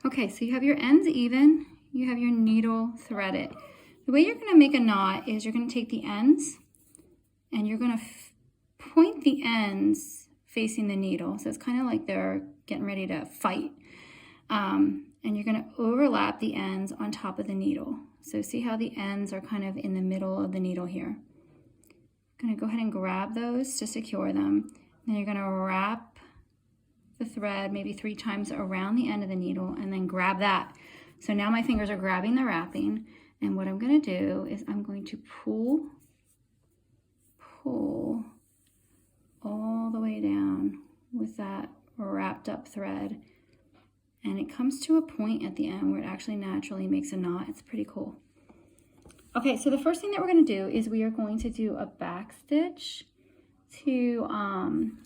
Okay, so you have your ends even, you have your needle threaded. The way you're going to make a knot is you're going to take the ends and you're going to point the ends facing the needle. So it's kind of like they're getting ready to fight. And you're going to overlap the ends on top of the needle. So see how the ends are kind of in the middle of the needle here. Going to go ahead and grab those to secure them. Then you're going to wrap the thread maybe 3 times around the end of the needle and then grab that. So now my fingers are grabbing the wrapping, and what I'm going to do is I'm going to pull all the way down with that wrapped up thread, and it comes to a point at the end where it actually naturally makes a knot. It's pretty cool. Okay, so the first thing that we're going to do is we are going to do a back stitch to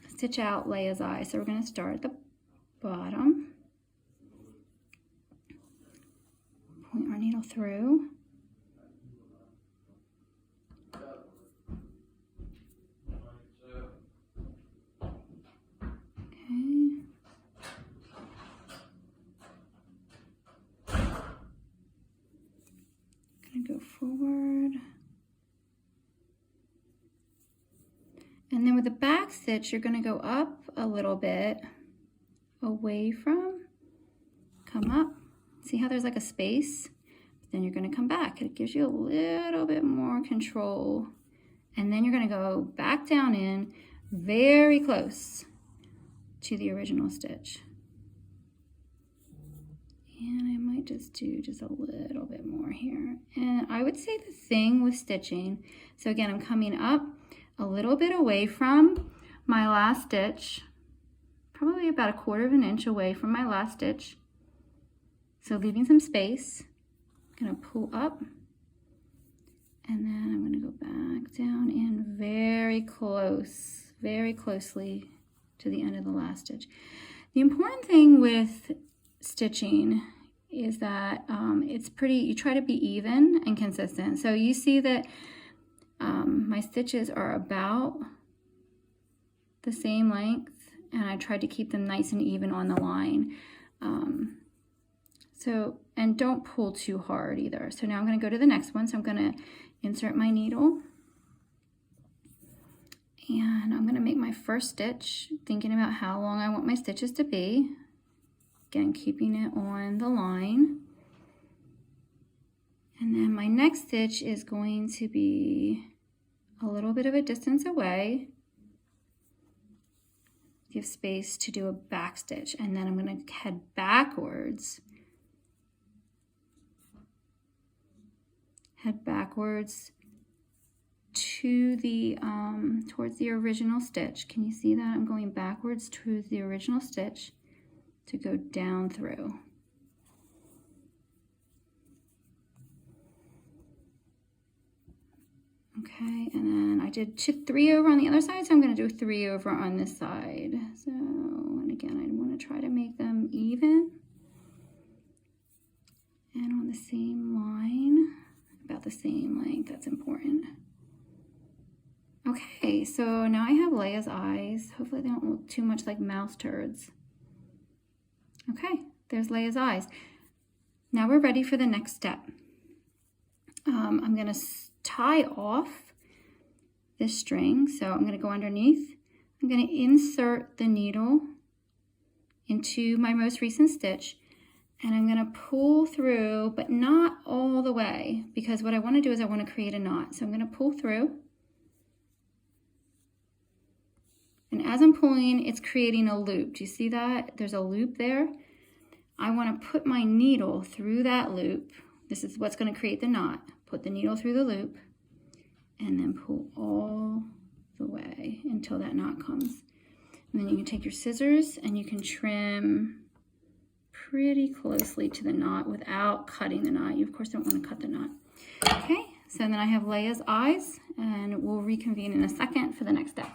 stitch out Leia's eye. So we're going to start at the bottom, point our needle through, go forward, and then with the back stitch you're going to go up a little bit away from, come up, see how there's like a space, then you're going to come back. It gives you a little bit more control, and then you're going to go back down in very close to the original stitch. And I might just do just a little bit more here. And I would say the thing with stitching, so again, I'm coming up a little bit away from my last stitch, probably about 1/4 inch away from my last stitch. So leaving some space, I'm gonna pull up, and then I'm gonna go back down in very closely to the end of the last stitch. The important thing with stitching is that you try to be even and consistent. So you see that my stitches are about the same length, and I tried to keep them nice and even on the line. And don't pull too hard either. So now I'm going to go to the next one. So I'm going to insert my needle, and I'm going to make my first stitch, thinking about how long I want my stitches to be. Again, keeping it on the line. And then my next stitch is going to be a little bit of a distance away. Give space to do a back stitch, and then I'm going to head backwards. Head backwards to the towards the original stitch. Can you see that? I'm going backwards to the original stitch to go down through. Okay, and then I did 3 over on the other side, so I'm going to do 3 over on this side. So, and again, I want to try to make them even and on the same line, about the same length. That's important. Okay, so now I have Leia's eyes. Hopefully they don't look too much like mouse turds. Okay, there's Leia's eyes. Now we're ready for the next step. I'm going to tie off this string. So I'm going to go underneath. I'm going to insert the needle into my most recent stitch, and I'm going to pull through, but not all the way, because what I want to do is I want to create a knot. So I'm going to pull through. And as I'm pulling, it's creating a loop. Do you see that? There's a loop there. I want to put my needle through that loop. This is what's going to create the knot. Put the needle through the loop and then pull all the way until that knot comes. And then you can take your scissors and you can trim pretty closely to the knot without cutting the knot. You, of course, don't want to cut the knot. Okay, so then I have Leia's eyes, and we'll reconvene in a second for the next step.